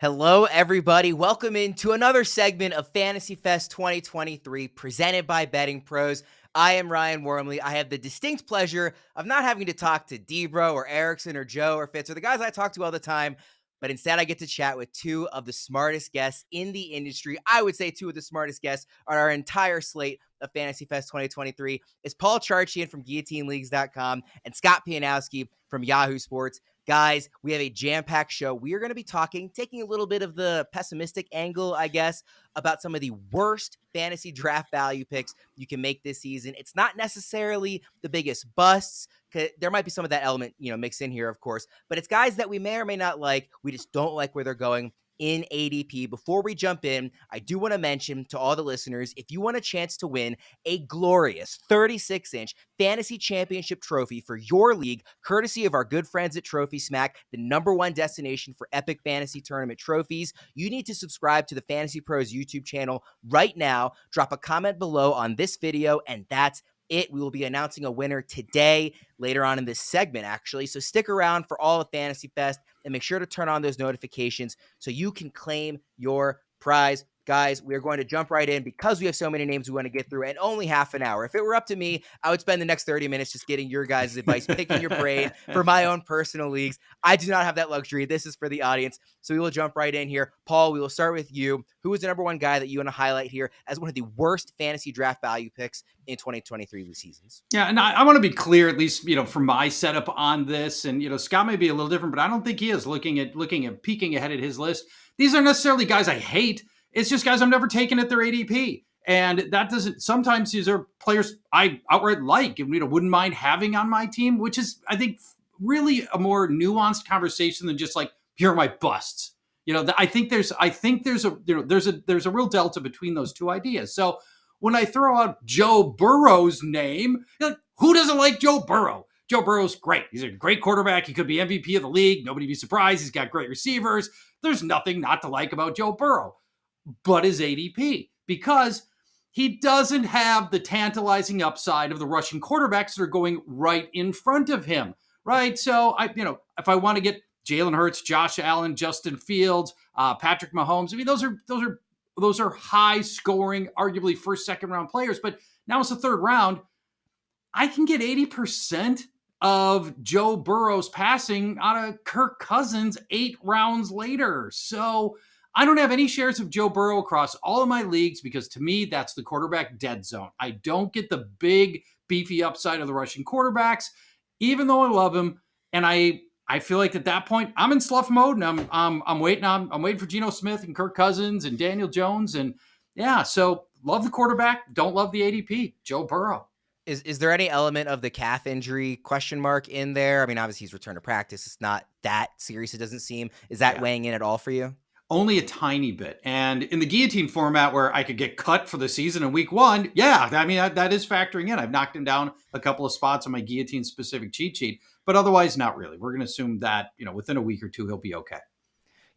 Hello, everybody. Welcome into another segment of Fantasy Fest 2023 presented by Betting Pros. I am Ryan Wormley. I have the distinct pleasure of not having to talk to DeeBo or Erickson or Joe or Fitz or the guys I talk to all the time, but instead I get to chat with two of the smartest guests in the industry. I would say two of the smartest guests on our entire slate of Fantasy Fest 2023 is Paul Charchian from GuillotineLeagues.com and Scott Pianowski from Yahoo Sports. Guys, we have a jam-packed show. We are going to be taking a little bit of the pessimistic angle, I guess, about some of the worst fantasy draft value picks you can make this season. It's not necessarily the biggest busts. There might be some of that element, mixed in here, of course, but it's guys that we may or may not like. We just don't like where they're going in ADP. Before we jump in, I do want to mention to all the listeners, if you want a chance to win a glorious 36-inch fantasy championship trophy for your league, courtesy of our good friends at Trophy Smack, the #1 destination for epic fantasy tournament trophies, you need to subscribe to the Fantasy Pros YouTube channel right now. Drop a comment below on this video, and that's it. We will be announcing a winner today, later on in this segment, actually. So stick around for all of Fantasy Fest and make sure to turn on those notifications so you can claim your prize. Guys, we are going to jump right in because we have so many names we want to get through and only half an hour. If it were up to me, I would spend the next 30 minutes just getting your guys' advice, picking your brain for my own personal leagues. I do not have that luxury. This is for the audience. So we will jump right in here. Paul, we will start with you. Who is the #1 guy that you want to highlight here as one of the worst fantasy draft value picks in 2023 seasons? Yeah, and I want to be clear, at least, from my setup on this. And, Scott may be a little different, but I don't think he is looking at peeking ahead at his list. These aren't necessarily guys I hate. It's just guys I've never taken at their ADP. And that doesn't, sometimes these are players I outright like and, wouldn't mind having on my team, which is, I think, really a more nuanced conversation than just like, here are my busts. I think there's a real delta between those two ideas. So when I throw out Joe Burrow's name, who doesn't like Joe Burrow? Joe Burrow's great. He's a great quarterback. He could be MVP of the league. Nobody be surprised. He's got great receivers. There's nothing not to like about Joe Burrow, but his ADP, because he doesn't have the tantalizing upside of the rushing quarterbacks that are going right in front of him, right? So if I want to get Jalen Hurts, Josh Allen, Justin Fields, Patrick Mahomes, those are high scoring, arguably first, second round players. But now it's the third round. I can get 80% of Joe Burrow's passing out of Kirk Cousins 8 rounds later. So I don't have any shares of Joe Burrow across all of my leagues because to me, that's the quarterback dead zone. I don't get the big, beefy upside of the rushing quarterbacks, even though I love him. And I feel like at that point I'm in slough mode, and I'm waiting for Geno Smith and Kirk Cousins and Daniel Jones, and so love the quarterback, don't love the ADP, Joe Burrow. Is there any element of the calf injury question mark in there? I mean, obviously he's returned to practice. It's not that serious, it doesn't seem. Is that weighing in at all for you? Only a tiny bit. And in the guillotine format where I could get cut for the season in week 1, that is factoring in. I've knocked him down a couple of spots on my guillotine specific cheat sheet, but otherwise not really. We're going to assume that, within a week or two, he'll be okay.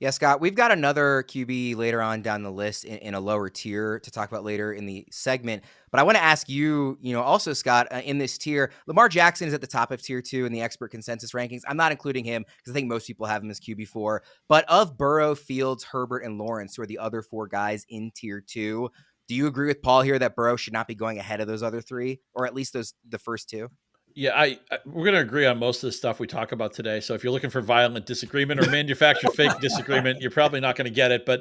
Yeah, Scott, we've got another QB later on down the list in a lower tier to talk about later in the segment. But I want to ask you, also, Scott, in this tier, Lamar Jackson is at the top of tier 2 in the expert consensus rankings. I'm not including him because I think most people have him as QB4. But of Burrow, Fields, Herbert, and Lawrence, who are the other 4 guys in tier 2, do you agree with Paul here that Burrow should not be going ahead of those other 3, or at least the first 2? Yeah, we're going to agree on most of the stuff we talk about today. So if you're looking for violent disagreement or manufactured fake disagreement, you're probably not going to get it. But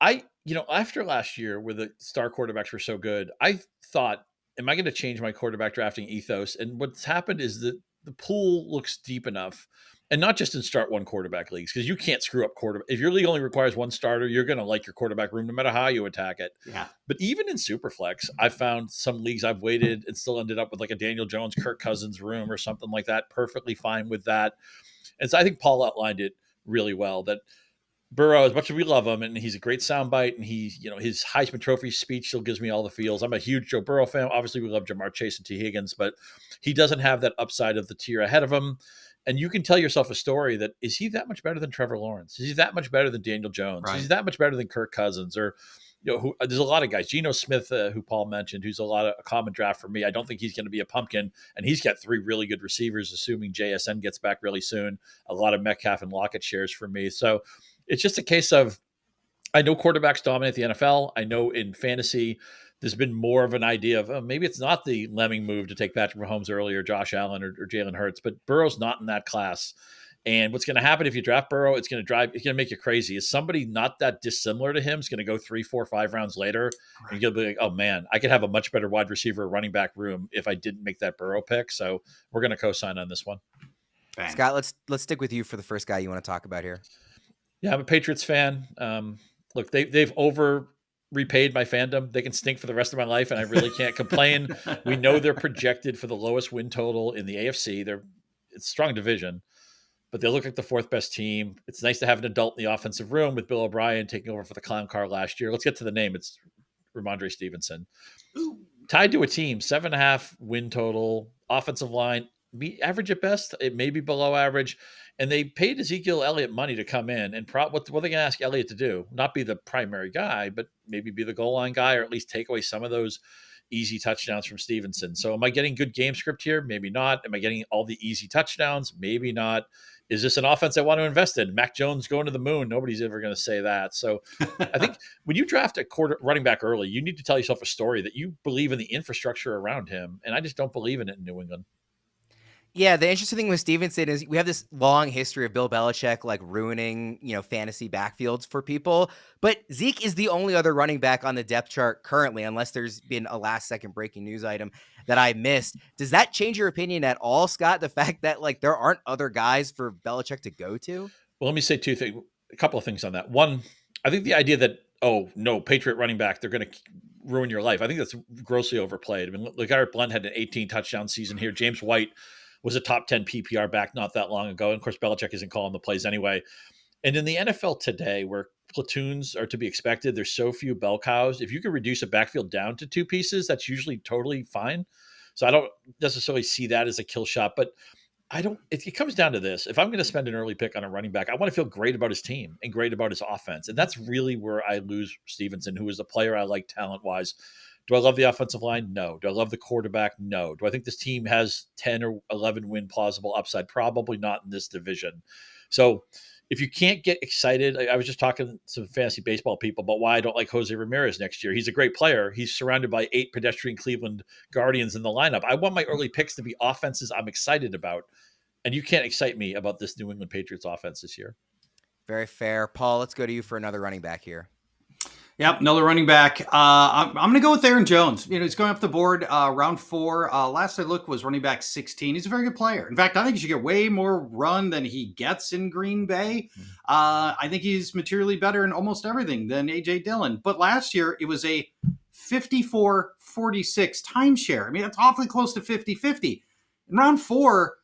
after last year where the star quarterbacks were so good, I thought, am I going to change my quarterback drafting ethos? And what's happened is that the pool looks deep enough, and not just in start one quarterback leagues, because you can't screw up quarterback. If your league only requires 1 starter, you're going to like your quarterback room no matter how you attack it. Yeah. But even in Superflex, I found some leagues I've waited and still ended up with like a Daniel Jones, Kirk Cousins room or something like that. Perfectly fine with that. And so I think Paul outlined it really well, that Burrow, as much as we love him, and he's a great soundbite, and he's, his Heisman Trophy speech still gives me all the feels. I'm a huge Joe Burrow fan. Obviously, we love Ja'Marr Chase and T. Higgins, but he doesn't have that upside of the tier ahead of him. And you can tell yourself a story that, is he that much better than Trevor Lawrence? Is he that much better than Daniel Jones? Right. Is he that much better than Kirk Cousins? Or, there's a lot of guys. Geno Smith, who Paul mentioned, who's a common draft for me. I don't think he's going to be a pumpkin. And he's got 3 really good receivers, assuming JSN gets back really soon. A lot of Metcalf and Lockett shares for me. So it's just a case of, I know quarterbacks dominate the NFL. I know in fantasy, there's been more of an idea of maybe it's not the lemming move to take Patrick Mahomes early or Josh Allen or Jalen Hurts, but Burrow's not in that class. And what's going to happen if you draft Burrow? It's going to make you crazy. Is somebody not that dissimilar to him is going to go 3, 4, 5 rounds later, and you'll be like, oh man, I could have a much better wide receiver or running back room if I didn't make that Burrow pick. So we're going to co-sign on this one. Bang. Scott, let's stick with you for the first guy you want to talk about here. Yeah, I'm a Patriots fan. Look, they've over repaid my fandom. They can stink for the rest of my life, and I really can't complain. We know they're projected for the lowest win total in the AFC. It's a strong division, but they look like the 4th best team. It's nice to have an adult in the offensive room with Bill O'Brien taking over for the clown car last year. Let's get to the name. It's Rhamondre Stevenson. Ooh. Tied to a team, 7.5 win total, offensive line, average at best. It may be below average. And they paid Ezekiel Elliott money to come in. And what are they going to ask Elliott to do? Not be the primary guy, but maybe be the goal line guy, or at least take away some of those easy touchdowns from Stevenson. So am I getting good game script here? Maybe not. Am I getting all the easy touchdowns? Maybe not. Is this an offense I want to invest in? Mac Jones going to the moon. Nobody's ever going to say that. So I think when you draft a running back early, you need to tell yourself a story that you believe in the infrastructure around him. And I just don't believe in it in New England. Yeah, the interesting thing with Stevenson is we have this long history of Bill Belichick like ruining, fantasy backfields for people. But Zeke is the only other running back on the depth chart currently, unless there's been a last-second breaking news item that I missed. Does that change your opinion at all, Scott? The fact that there aren't other guys for Belichick to go to? Well, let me say a couple of things on that. One, I think the idea that, oh no, Patriot running back, they're going to ruin your life. I think that's grossly overplayed. I mean, LeGarrette Blount had an 18 touchdown season here. James White was a top 10 PPR back not that long ago. And of course, Belichick isn't calling the plays anyway. And in the NFL today, where platoons are to be expected, there's so few bell cows. If you can reduce a backfield down to 2 pieces, that's usually totally fine. So I don't necessarily see that as a kill shot, but it comes down to this. If I'm going to spend an early pick on a running back, I want to feel great about his team and great about his offense. And that's really where I lose Stevenson, who is a player I like talent-wise. Do I love the offensive line? No. Do I love the quarterback? No. Do I think this team has 10 or 11 win plausible upside? Probably not in this division. So if you can't get excited, I was just talking to some fantasy baseball people about why I don't like Jose Ramirez next year. He's a great player. He's surrounded by 8 pedestrian Cleveland Guardians in the lineup. I want my early picks to be offenses I'm excited about. And you can't excite me about this New England Patriots offense this year. Very fair. Paul, let's go to you for another running back here. Yep, another running back. I'm going to go with Aaron Jones. He's going up the board, round 4. Last I looked was running back 16. He's a very good player. In fact, I think he should get way more run than he gets in Green Bay. I think he's materially better in almost everything than A.J. Dillon. But last year, it was a 54-46 timeshare. I mean, that's awfully close to 50-50. In round 4,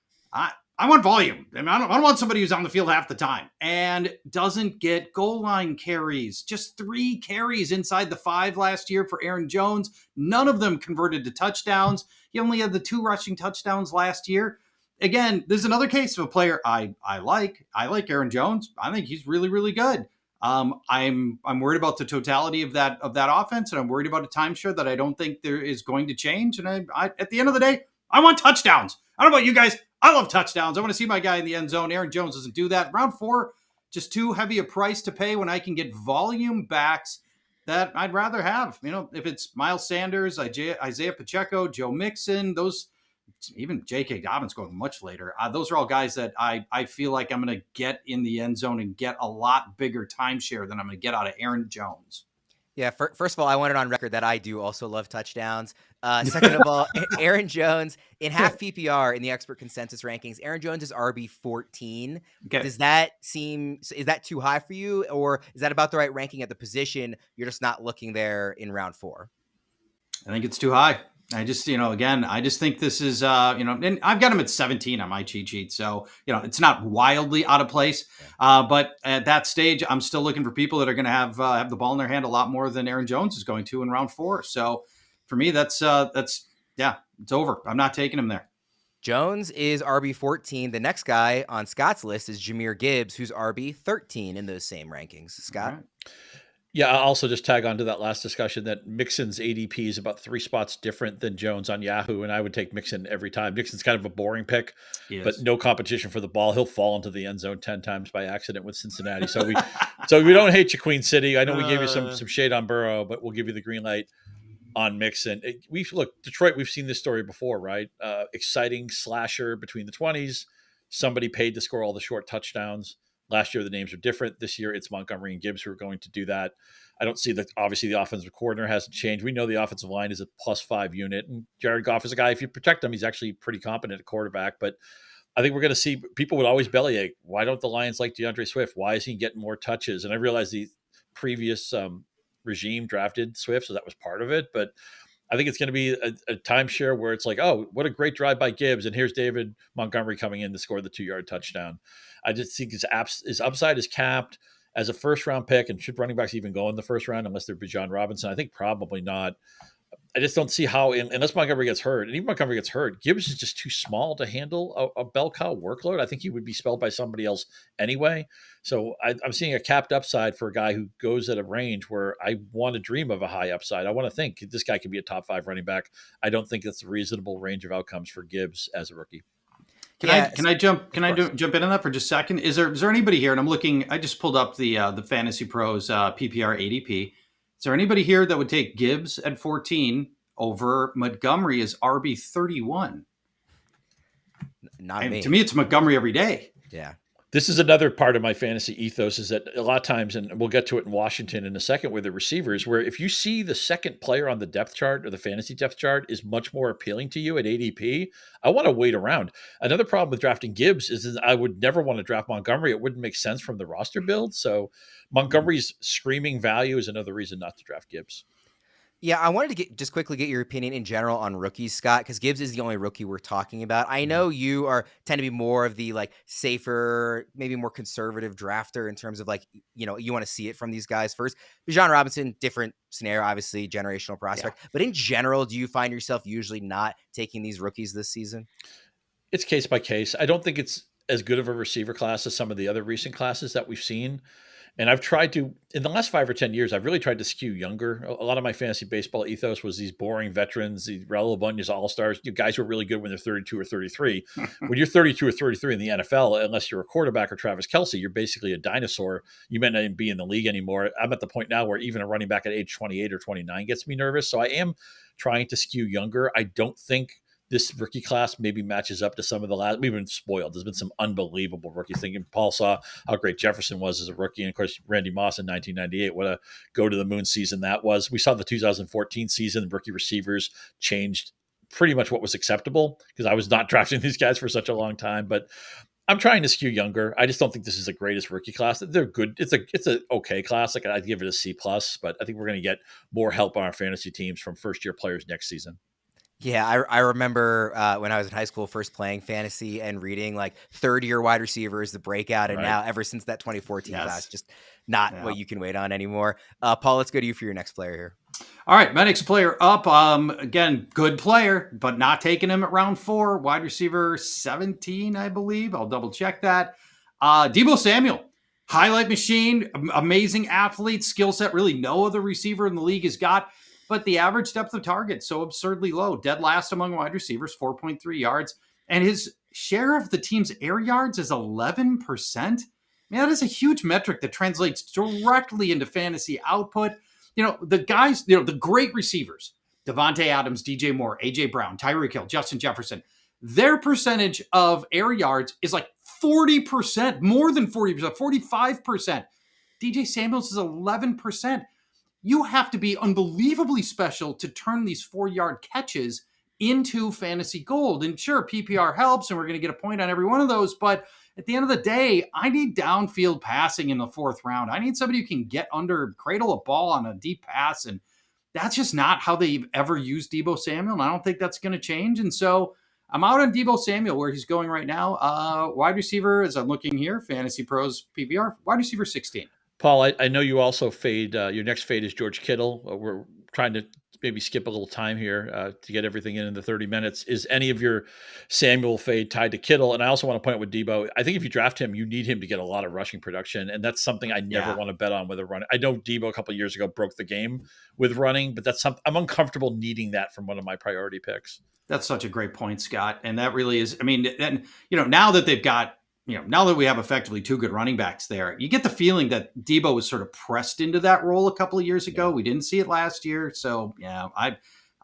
I want volume. I mean, I don't want somebody who's on the field half the time and doesn't get goal line carries. Just 3 carries inside the 5 last year for Aaron Jones. None of them converted to touchdowns. He only had the 2 rushing touchdowns last year. Again, this is another case of a player I like. I like Aaron Jones. I think he's really, really good. I'm worried about the totality of that offense, and I'm worried about a timeshare that I don't think there is going to change. And I at the end of the day, I want touchdowns. I don't know about you guys. I love touchdowns. I want to see my guy in the end zone. Aaron Jones doesn't do that. Round 4, just too heavy a price to pay when I can get volume backs that I'd rather have. If it's Miles Sanders, Isaiah Pacheco, Joe Mixon, those, even J.K. Dobbins going much later. Those are all guys that I feel like I'm going to get in the end zone and get a lot bigger timeshare than I'm going to get out of Aaron Jones. Yeah, first of all, I want it on record that I do also love touchdowns. Second of all, Aaron Jones in half PPR in the expert consensus rankings. Aaron Jones is RB 14. Okay. Is that too high for you, or is that about the right ranking at the position? You're just not looking there in round 4. I think it's too high. I just, again, I just think this is, and I've got him at 17 on my cheat sheet. So, it's not wildly out of place. But at that stage, I'm still looking for people that are going to have the ball in their hand a lot more than Aaron Jones is going to in round 4. So for me, that's it's over. I'm not taking him there. Jones is RB 14. The next guy on Scott's list is Jahmyr Gibbs, who's RB 13 in those same rankings. Scott? Yeah, I'll also just tag on to that last discussion that Mixon's ADP is about 3 spots different than Jones on Yahoo, and I would take Mixon every time. Mixon's kind of a boring pick, but Yes. no competition for the ball. He'll fall into the end zone 10 times by accident with Cincinnati. So we don't hate you, Queen City. I know we gave you some shade on Burrow, but we'll give you the green light on Mixon. Look, Detroit, we've seen this story before, right? Exciting slasher between the 20s. Somebody paid to score all the short touchdowns. Last year, the names are different. This year, it's Montgomery and Gibbs who are going to do that. I don't see that. Obviously, the offensive coordinator hasn't changed. We know the offensive line is a +5 unit, and Jared Goff is a guy. If you protect him, he's actually pretty competent at quarterback. But I think we're going to see people would always bellyache. Why don't the Lions like DeAndre Swift? Why is he getting more touches? And I realize the previous regime drafted Swift, so that was part of it. But I think it's going to be a timeshare where it's like, oh, what a great drive by Gibbs, and here's David Montgomery coming in to score the 2-yard touchdown. I just think his upside is capped as a first-round pick, and should running backs even go in the first round unless they're Bijan Robinson? I think probably not. I just don't see how, unless Montgomery gets hurt, and even Montgomery gets hurt, Gibbs is just too small to handle a bell cow workload. I think he would be spelled by somebody else anyway. So I'm seeing a capped upside for a guy who goes at a range where I want to dream of a high upside. I want to think this guy could be a top 5 running back. I don't think that's a reasonable range of outcomes for Gibbs as a rookie. Can I jump in on that for just a second? Is there anybody here? And I'm looking. I just pulled up the FantasyPros PPR ADP. Is there anybody here that would take Gibbs at 14 over Montgomery as RB 31? Not me. To me, it's Montgomery every day. Yeah. This is another part of my fantasy ethos is that a lot of times, and we'll get to it in Washington in a second with the receivers, where if you see the second player on the depth chart or the fantasy depth chart is much more appealing to you at ADP, I want to wait around. Another problem with drafting Gibbs is that I would never want to draft Montgomery. It wouldn't make sense from the roster build. So Montgomery's screaming value is another reason not to draft Gibbs. Yeah, I wanted to just quickly get your opinion in general on rookies, Scott, because Gibbs is the only rookie we're talking about. I know you tend to be more of the safer, maybe more conservative drafter in terms of you want to see it from these guys first. Bijan Robinson, different scenario, obviously generational prospect. Yeah. But in general, do you find yourself usually not taking these rookies this season? It's case by case. I don't think it's as good of a receiver class as some of the other recent classes that we've seen. And I've tried to, in the last 5 or 10 years, I've really tried to skew younger. A lot of my fantasy baseball ethos was these boring veterans, these Raul Bunya's all-stars, you guys who are really good when they're 32 or 33. When you're 32 or 33 in the NFL, unless you're a quarterback or Travis Kelce, you're basically a dinosaur. You may not even be in the league anymore. I'm at the point now where even a running back at age 28 or 29 gets me nervous. So I am trying to skew younger. I don't think this rookie class maybe matches up to some of the last. We've been spoiled. There's been some unbelievable rookies. Thinking Paul saw how great Jefferson was as a rookie, and of course Randy Moss in 1998. What a go to the moon season that was. We saw the 2014 season. The rookie receivers changed pretty much what was acceptable because I was not drafting these guys for such a long time. But I'm trying to skew younger. I just don't think this is the greatest rookie class. They're good. It's a okay class. I'd give it a C+, but I think we're going to get more help on our fantasy teams from first year players next season. Yeah, I remember when I was in high school first playing fantasy and reading third-year wide receivers, the breakout, and now ever since that 2014 class, just not what you can wait on anymore. Paul, let's go to you for your next player here. All right, my next player up, again, good player, but not taking him at round 4, wide receiver 17, I believe. I'll double check that. DeeBo Samuel, highlight machine, amazing athlete, skill set, really no other receiver in the league has got. But the average depth of target, so absurdly low. Dead last among wide receivers, 4.3 yards. And his share of the team's air yards is 11%. Man, that is a huge metric that translates directly into fantasy output. The guys, the great receivers, Devontae Adams, DJ Moore, AJ Brown, Tyreek Hill, Justin Jefferson, their percentage of air yards is 40%, more than 40%, 45%. DJ Samuels is 11%. You have to be unbelievably special to turn these 4-yard catches into fantasy gold. And sure, PPR helps, and we're going to get a point on every one of those. But at the end of the day, I need downfield passing in the 4th round. I need somebody who can get under, cradle a ball on a deep pass. And that's just not how they've ever used DeeBo Samuel. And I don't think that's going to change. And so I'm out on DeeBo Samuel, where he's going right now. Wide receiver, as I'm looking here, FantasyPros PPR, wide receiver 16. Paul, I know you also fade. Your next fade is George Kittle. We're trying to maybe skip a little time here to get everything in the 30 minutes. Is any of your Samuel fade tied to Kittle? And I also want to point out with DeeBo, I think if you draft him, you need him to get a lot of rushing production. And that's something I never want to bet on with a run. I know DeeBo a couple of years ago broke the game with running, but that's something I'm uncomfortable needing that from one of my priority picks. That's such a great point, Scott. And that really is, I mean, and, now that they've got, now that we have effectively two good running backs there, you get the feeling that DeeBo was sort of pressed into that role a couple of years ago. We didn't see it last year. So yeah, I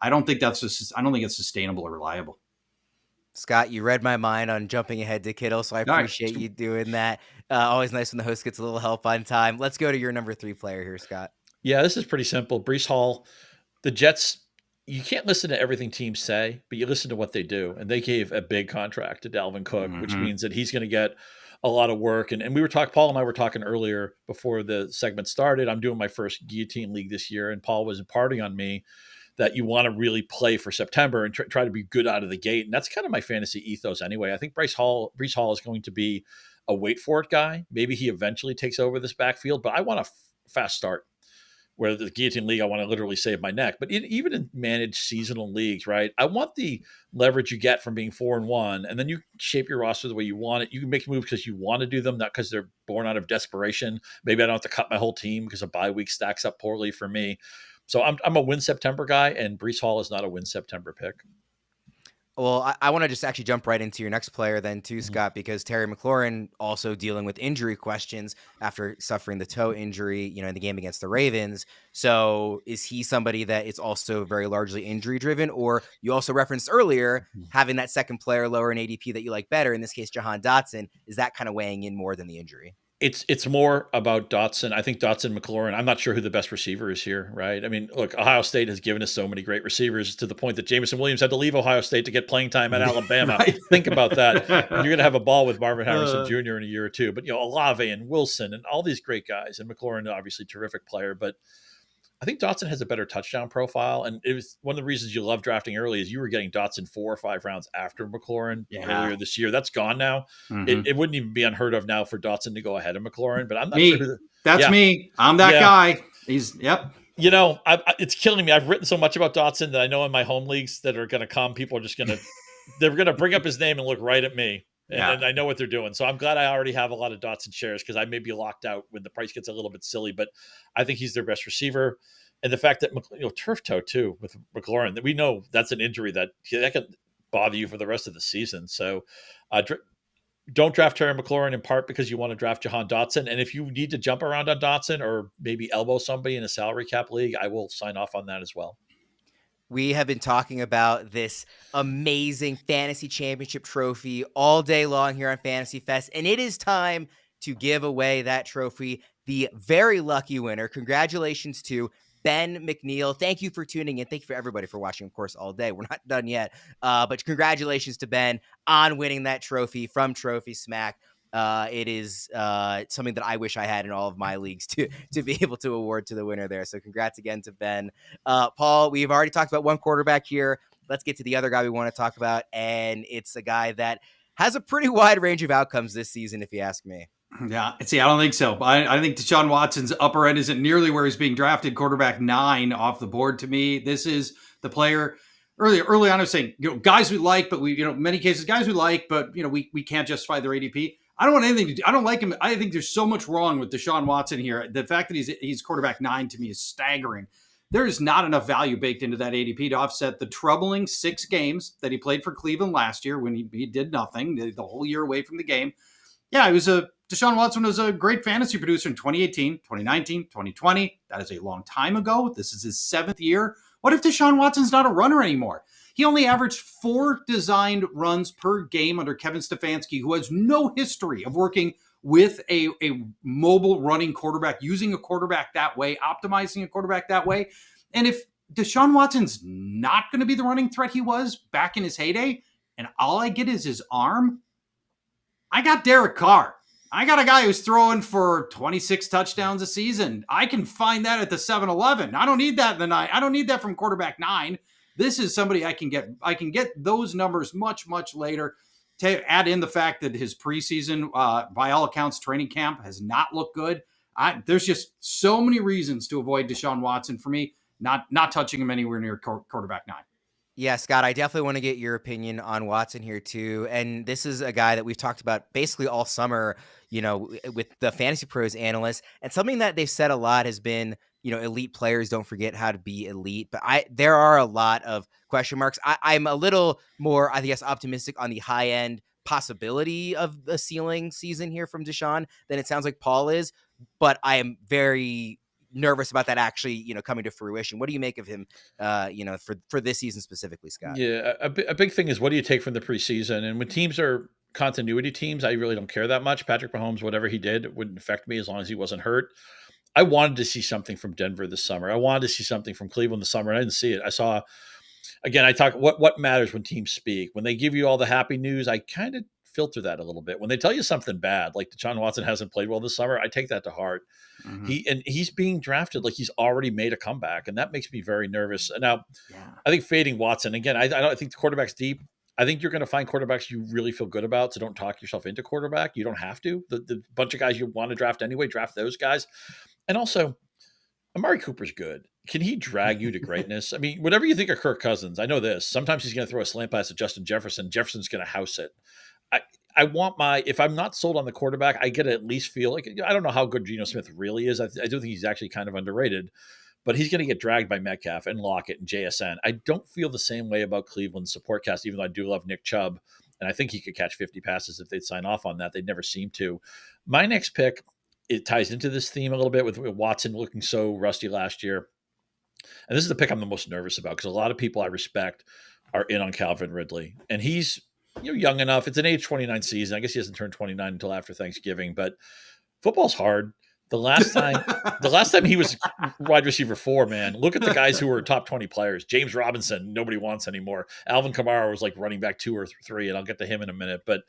don't think I don't think it's sustainable or reliable. Scott, you read my mind on jumping ahead to Kittle, so I appreciate you doing that. Always nice when the host gets a little help on time. Let's go to your number 3 player here, Scott. Yeah, this is pretty simple. Breece Hall, the Jets, you can't listen to everything teams say, but you listen to what they do. And they gave a big contract to Dalvin Cook, which means that he's going to get a lot of work. And we were talking, Paul and I were talking earlier before the segment started. I'm doing my first guillotine league this year, and Paul was imparting on me that you want to really play for September and try to be good out of the gate. And that's kind of my fantasy ethos anyway. I think Breece Hall is going to be a wait for it guy. Maybe he eventually takes over this backfield, but I want a fast start. Where the guillotine league, I want to literally save my neck. But even in managed seasonal leagues, right? I want the leverage you get from being 4-1, and then you shape your roster the way you want it. You can make moves because you want to do them, not because they're born out of desperation. Maybe I don't have to cut my whole team because a bye week stacks up poorly for me. So I'm a win September guy, and Breece Hall is not a win September pick. Well, I want to just actually jump right into your next player then too, Scott, because Terry McLaurin also dealing with injury questions after suffering the toe injury, in the game against the Ravens. So is he somebody that is also very largely injury driven? Or you also referenced earlier having that second player lower in ADP that you like better, in this case, Jahan Dotson, is that kind of weighing in more than the injury? It's more about Dotson. I think Dotson, McLaurin, I'm not sure who the best receiver is here, right? I mean, look, Ohio State has given us so many great receivers to the point that Jameson Williams had to leave Ohio State to get playing time at Alabama. Right. Think about that. You're going to have a ball with Marvin Harrison Jr. in a year or two. But, Olave and Wilson and all these great guys. And McLaurin, obviously, terrific player. But I think Dotson has a better touchdown profile. And it was one of the reasons you love drafting early is you were getting Dotson 4 or 5 rounds after McLaurin earlier this year. That's gone now. It wouldn't even be unheard of now for Dotson to go ahead of McLaurin, but I'm not sure. That's me. I'm that guy. It's killing me. I've written so much about Dotson that I know in my home leagues that are going to come, people are just going to, they're going to bring up his name and look right at me. And I know what they're doing. So I'm glad I already have a lot of Dotson shares because I may be locked out when the price gets a little bit silly, but I think he's their best receiver. And the fact that, turf toe too with McLaurin, that we know that's an injury that can bother you for the rest of the season. So don't draft Terry McLaurin in part because you want to draft Jahan Dotson. And if you need to jump around on Dotson or maybe elbow somebody in a salary cap league, I will sign off on that as well. We have been talking about this amazing fantasy championship trophy all day long here on Fantasy Fest, and it is time to give away that trophy. The very lucky winner. Congratulations to Ben McNeil. Thank you for tuning in. Thank you for everybody for watching, of course, all day. We're not done yet, but congratulations to Ben on winning that trophy from Trophy Smack. It is something that I wish I had in all of my leagues to be able to award to the winner there. So congrats again to Ben. Paul, we've already talked about one quarterback here. Let's get to the other guy we want to talk about, and it's a guy that has a pretty wide range of outcomes this season, if you ask me. Yeah, see, I don't think so. I think Deshaun Watson's upper end isn't nearly where he's being drafted. Quarterback 9 off the board to me. This is the player. Early on, I was saying, guys we like, but we, many cases, guys we like, but we can't justify their ADP. I don't want anything to do. I don't like him. I think there's so much wrong with Deshaun Watson here. The fact that he's quarterback 9 to me is staggering. There is not enough value baked into that ADP to offset the troubling 6 games that he played for Cleveland last year when he did nothing the whole year away from the game. Yeah, Deshaun Watson was a great fantasy producer in 2018, 2019, 2020. That is a long time ago. This is his 7th year. What if Deshaun Watson's not a runner anymore? He only averaged 4 designed runs per game under Kevin Stefanski, who has no history of working with a mobile running quarterback, using a quarterback that way, optimizing a quarterback that way. And if Deshaun Watson's not going to be the running threat he was back in his heyday, and all I get is his arm, I got Derek Carr. I got a guy who's throwing for 26 touchdowns a season. I can find that at the 7-Eleven. I don't need that in the 9. I don't need that from quarterback 9. This is somebody I can get. I can get those numbers much, much later. To add in the fact that his preseason, by all accounts, training camp has not looked good. There's just so many reasons to avoid Deshaun Watson for me. not touching him anywhere near quarterback 9. Yeah, Scott, I definitely want to get your opinion on Watson here too. And this is a guy that we've talked about basically all summer, with the Fantasy Pros analysts. And something that they've said a lot has been, elite players don't forget how to be elite. But there are a lot of question marks. I'm a little more, I guess, optimistic on the high end possibility of the ceiling season here from Deshaun than it sounds like Paul is. But I am very nervous about that actually, coming to fruition. What do you make of him, for this season specifically, Scott? Yeah, a big thing is, what do you take from the preseason? And when teams are continuity teams, I really don't care that much. Patrick Mahomes, whatever he did, wouldn't affect me as long as he wasn't hurt. I wanted to see something from Denver this summer. I wanted to see something from Cleveland this summer, and I didn't see it. I saw, again, I talk what matters when teams speak. When they give you all the happy news, I kind of filter that a little bit. When they tell you something bad, like Deshaun Watson hasn't played well this summer, I take that to heart. Mm-hmm. He's being drafted like he's already made a comeback, and that makes me very nervous. And now, I think fading Watson again. I think the quarterback's deep. I think you're going to find quarterbacks you really feel good about. So don't talk yourself into quarterback. You don't have to. The bunch of guys you want to draft anyway, draft those guys. And also, Amari Cooper's good. Can he drag you to greatness? I mean, whatever you think of Kirk Cousins, I know this. Sometimes he's going to throw a slant pass at Justin Jefferson. Jefferson's going to house it. I want if I'm not sold on the quarterback, I get to at least feel like, I don't know how good Geno Smith really is. I do think he's actually kind of underrated, but he's going to get dragged by Metcalf and Lockett and JSN. I don't feel the same way about Cleveland's support cast, even though I do love Nick Chubb. And I think he could catch 50 passes if they'd sign off on that. They'd never seem to. My next pick, it ties into this theme a little bit with Watson looking so rusty last year. And this is the pick I'm the most nervous about because a lot of people I respect are in on Calvin Ridley. And he's young enough. It's an age 29 season. I guess he hasn't turned 29 until after Thanksgiving, but football's hard. The last time he was wide receiver 4, man, look at the guys who were top 20 players. James Robinson, nobody wants anymore. Alvin Kamara was like running back 2 or 3, and I'll get to him in a minute, but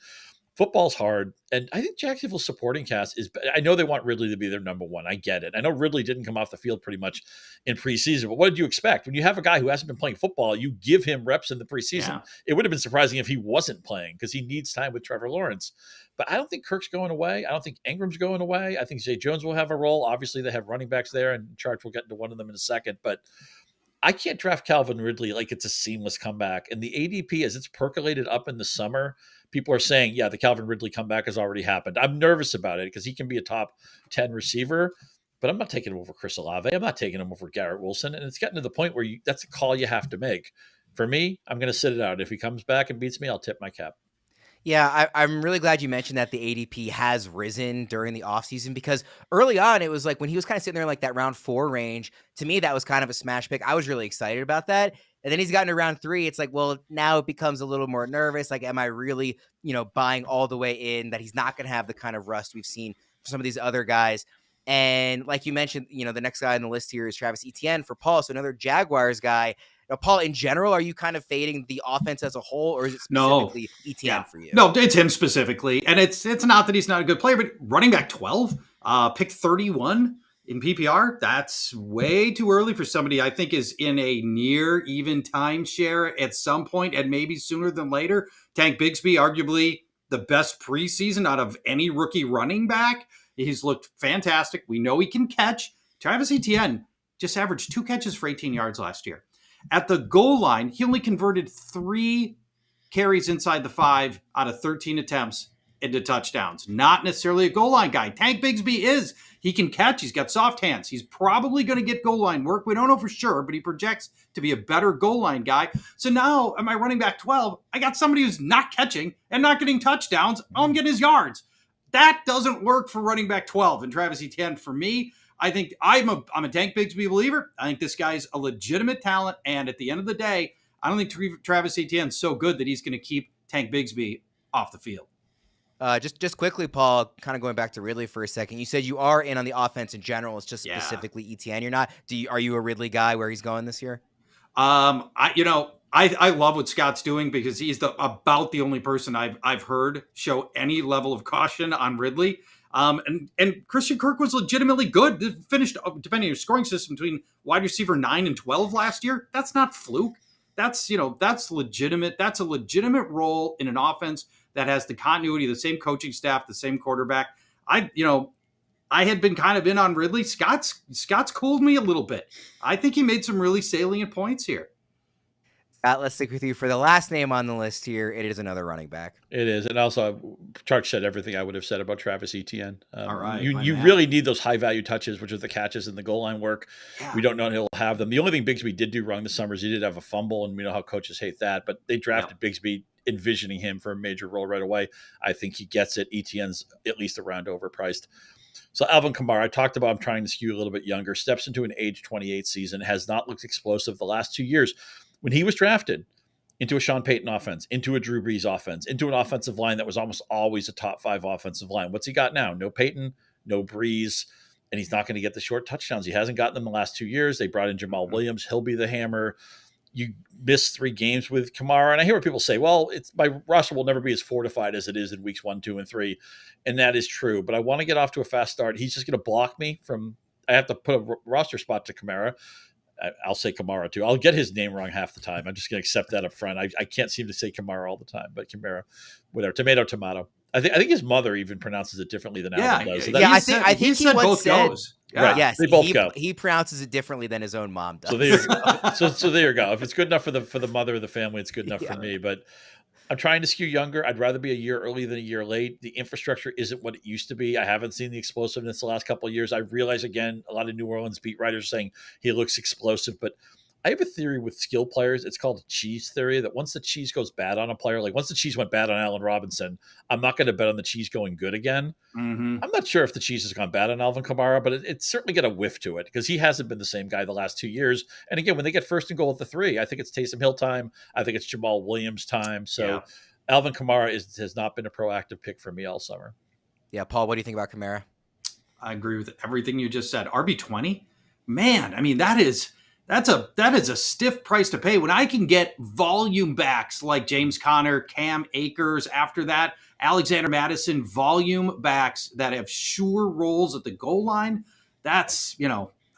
football's hard. And I think Jacksonville's supporting cast I know they want Ridley to be their number 1. I get it. I know Ridley didn't come off the field pretty much in preseason, but what did you expect? When you have a guy who hasn't been playing football, you give him reps in the preseason. Yeah. It would have been surprising if he wasn't playing because he needs time with Trevor Lawrence. But I don't think Kirk's going away. I don't think Ingram's going away. I think Zay Jones will have a role. Obviously, they have running backs there, and Charge will get into one of them in a second. But I can't draft Calvin Ridley like it's a seamless comeback. And the ADP, as it's percolated up in the summer, people are saying, yeah, the Calvin Ridley comeback has already happened. I'm nervous about it because he can be a top 10 receiver, but I'm not taking him over Chris Olave. I'm not taking him over Garrett Wilson. And it's getting to the point where that's a call you have to make. For me, I'm going to sit it out. If he comes back and beats me, I'll tip my cap. Yeah, I'm really glad you mentioned that the ADP has risen during the offseason because early on, it was like when he was kind of sitting there in like that round 4 range, to me, that was kind of a smash pick. I was really excited about that. And then he's gotten to round 3. It's like, well, now it becomes a little more nervous. Like, am I really, buying all the way in that he's not going to have the kind of rust we've seen for some of these other guys? And like you mentioned, the next guy on the list here is Travis Etienne for Paul. So another Jaguars guy. Now, Paul, in general, are you kind of fading the offense as a whole, or is it specifically Etienne for you? No, it's him specifically. And it's not that he's not a good player, but running back 12, pick 31 in PPR, that's way too early for somebody I think is in a near even timeshare at some point and maybe sooner than later. Tank Bigsby, arguably the best preseason out of any rookie running back. He's looked fantastic. We know he can catch. Travis Etienne just averaged 2 catches for 18 yards last year. At the goal line, he only converted 3 carries inside the 5 out of 13 attempts into touchdowns. Not necessarily a goal line guy. Tank Bigsby is. He can catch. He's got soft hands. He's probably going to get goal line work. We don't know for sure, but he projects to be a better goal line guy. So now, am I running back 12? I got somebody who's not catching and not getting touchdowns. All I'm getting is yards. That doesn't work for running back 12. And Travis Etienne, for me, I think I'm a Tank Bigsby believer. I think this guy's a legitimate talent. And at the end of the day, I don't think Travis Etienne's so good that he's going to keep Tank Bigsby off the field. Just quickly, Paul, kind of going back to Ridley for a second. You said you are in on the offense in general. It's just specifically Etienne. You're not. Are you a Ridley guy where he's going this year? I love what Scott's doing because he's about the only person I've heard show any level of caution on Ridley. And Christian Kirk was legitimately good. Finished, depending on your scoring system, between wide receiver 9 and 12 last year. That's not fluke. That's legitimate. That's a legitimate role in an offense that has the continuity, the same coaching staff, the same quarterback. I had been kind of in on Ridley. Scott's cooled me a little bit. I think he made some really salient points here. Scott, let's stick with you for the last name on the list here. It is another running back. It is. And also, Charge said everything I would have said about Travis Etienne. All right. You really need those high-value touches, which are the catches and the goal line work. Yeah. We don't know he'll have them. The only thing Bigsby did do wrong this summer is he did have a fumble, and we know how coaches hate that. But they drafted Bigsby envisioning him for a major role right away. I think he gets it. Etienne's at least a round overpriced. So Alvin Kamara, I talked about him trying to skew a little bit younger, steps into an age 28 season, has not looked explosive the last 2 years. When he was drafted, into a Sean Payton offense, into a Drew Brees offense, into an offensive line that was almost always a top 5 offensive line. What's he got now? No Payton, no Brees, and he's not going to get the short touchdowns. He hasn't gotten them the last 2 years. They brought in Jamal Williams. He'll be the hammer. You miss 3 games with Kamara. And I hear what people say, well, my roster will never be as fortified as it is in weeks 1, 2, and 3. And that is true. But I want to get off to a fast start. He's just going to block me from – I have to put a roster spot to Kamara. I'll say Kamara too. I'll get his name wrong half the time. I'm just going to accept that up front. I can't seem to say Kamara all the time, but Kamara, whatever. Tomato. I think his mother even pronounces it differently than Alvin does. So I think he said both goes. Yeah. Right. Yes, they both go. He pronounces it differently than his own mom does. So there you go. so there you go. If it's good enough for the mother of the family, it's good enough for me. But I'm trying to skew younger. I'd rather be a year early than a year late. The infrastructure isn't what it used to be. I haven't seen the explosiveness the last couple of years. I realize, again, a lot of New Orleans beat writers are saying he looks explosive, but I have a theory with skill players. It's called a cheese theory, that once the cheese goes bad on a player, like once the cheese went bad on Allen Robinson, I'm not going to bet on the cheese going good again. Mm-hmm. I'm not sure if the cheese has gone bad on Alvin Kamara, but it's certainly got a whiff to it because he hasn't been the same guy the last 2 years. And again, when they get first and goal at the 3, I think it's Taysom Hill time. I think it's Jamal Williams time. So Alvin Kamara has not been a proactive pick for me all summer. Yeah, Paul, what do you think about Kamara? I agree with everything you just said. RB20, man, I mean, that is a stiff price to pay when I can get volume backs like James Conner, Cam Akers. After that, Alexander Mattison, volume backs that have sure roles at the goal line. That's,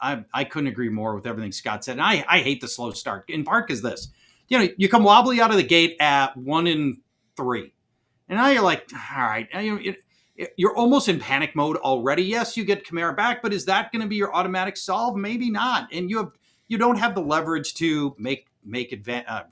I couldn't agree more with everything Scott said. And I hate the slow start in part because this, you come wobbly out of the gate at 1-3, and now you're like, all right, you're almost in panic mode already. Yes, you get Kamara back, but is that going to be your automatic solve? Maybe not. And you don't have the leverage to make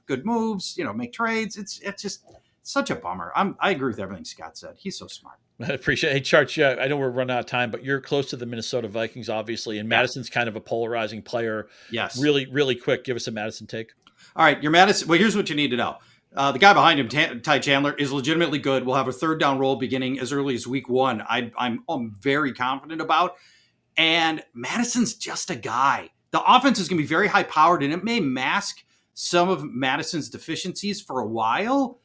good moves, make trades. It's just such a bummer. I agree with everything Scott said. He's so smart. I appreciate it. Hey, Charch, I know we're running out of time, but you're close to the Minnesota Vikings, obviously, and Madison's kind of a polarizing player. Yes. Really, really quick. Give us a Mattison take. All right, your Mattison. Well, here's what you need to know. The guy behind him, Ty Chandler, is legitimately good. We'll have a third down role beginning as early as week 1. I'm very confident about. And Madison's just a guy. The offense is going to be very high powered, and it may mask some of Madison's deficiencies for a while.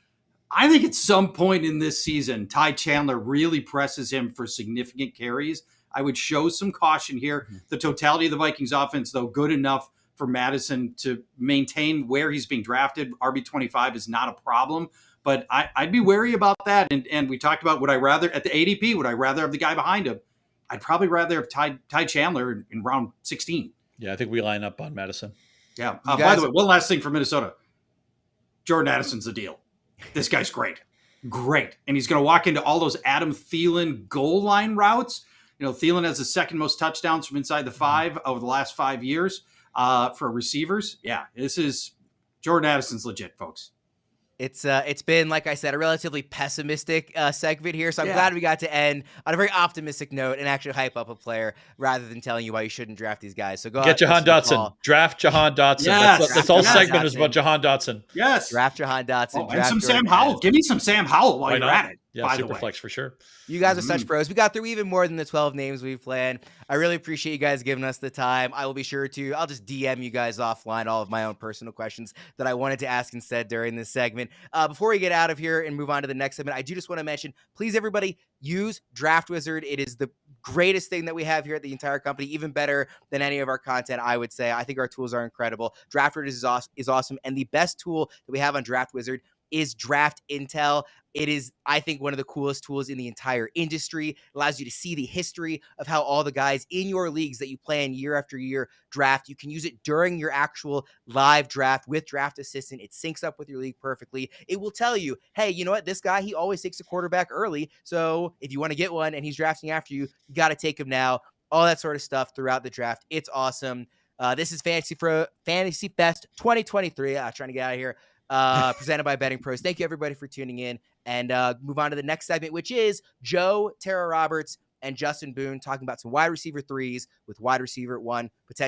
I think at some point in this season, Ty Chandler really presses him for significant carries. I would show some caution here. The totality of the Vikings offense, though, good enough for Mattison to maintain where he's being drafted. RB25 is not a problem, but I'd be wary about that. And we talked about, would I rather, at the ADP, would I rather have the guy behind him? I'd probably rather have Ty Chandler in round 16. Yeah, I think we line up on Mattison. Yeah. By the way, one last thing for Minnesota. Jordan Addison's the deal. This guy's great. Great. And he's going to walk into all those Adam Thielen goal line routes. Thielen has the second most touchdowns from inside the 5 over the last 5 years for receivers. Yeah, this is Jordan Addison's legit, folks. It's been, like I said, a relatively pessimistic segment here, so I'm glad we got to end on a very optimistic note and actually hype up a player rather than telling you why you shouldn't draft these guys. So go get Jahan Dotson. Draft Jahan Dotson. Yes. That's all segment is about Jahan Dotson. Yes. Draft Jahan Dotson. And some Sam Howell. Give me some Sam Howell while you're at it. Yeah, super flex for sure. You guys are such pros. We got through even more than the 12 names we've planned. I really appreciate you guys giving us the time. I will be sure I'll just DM you guys offline all of my own personal questions that I wanted to ask instead during this segment. Before we get out of here and move on to the next segment, I do just want to mention, please, everybody, use Draft Wizard. It is the greatest thing that we have here at the entire company, even better than any of our content, I would say. I think our tools are incredible. Draft Wizard is awesome. And the best tool that we have on Draft Wizard is Draft Intel. It is, I think, one of the coolest tools in the entire industry. It allows you to see the history of how all the guys in your leagues that you plan year after year draft. You can use it during your actual live draft with Draft Assistant. It syncs up with your league perfectly. It will tell you, hey, you know what? This guy, he always takes a quarterback early. So if you want to get one and he's drafting after you, you got to take him now. All that sort of stuff throughout the draft. It's awesome. This is Fantasy Fest 2023. Trying to get out of here. Presented by Betting Pros. Thank you, everybody, for tuning in. And move on to the next segment, which is Joe, Tara Roberts, and Justin Boone talking about some wide receiver threes with wide receiver one potential.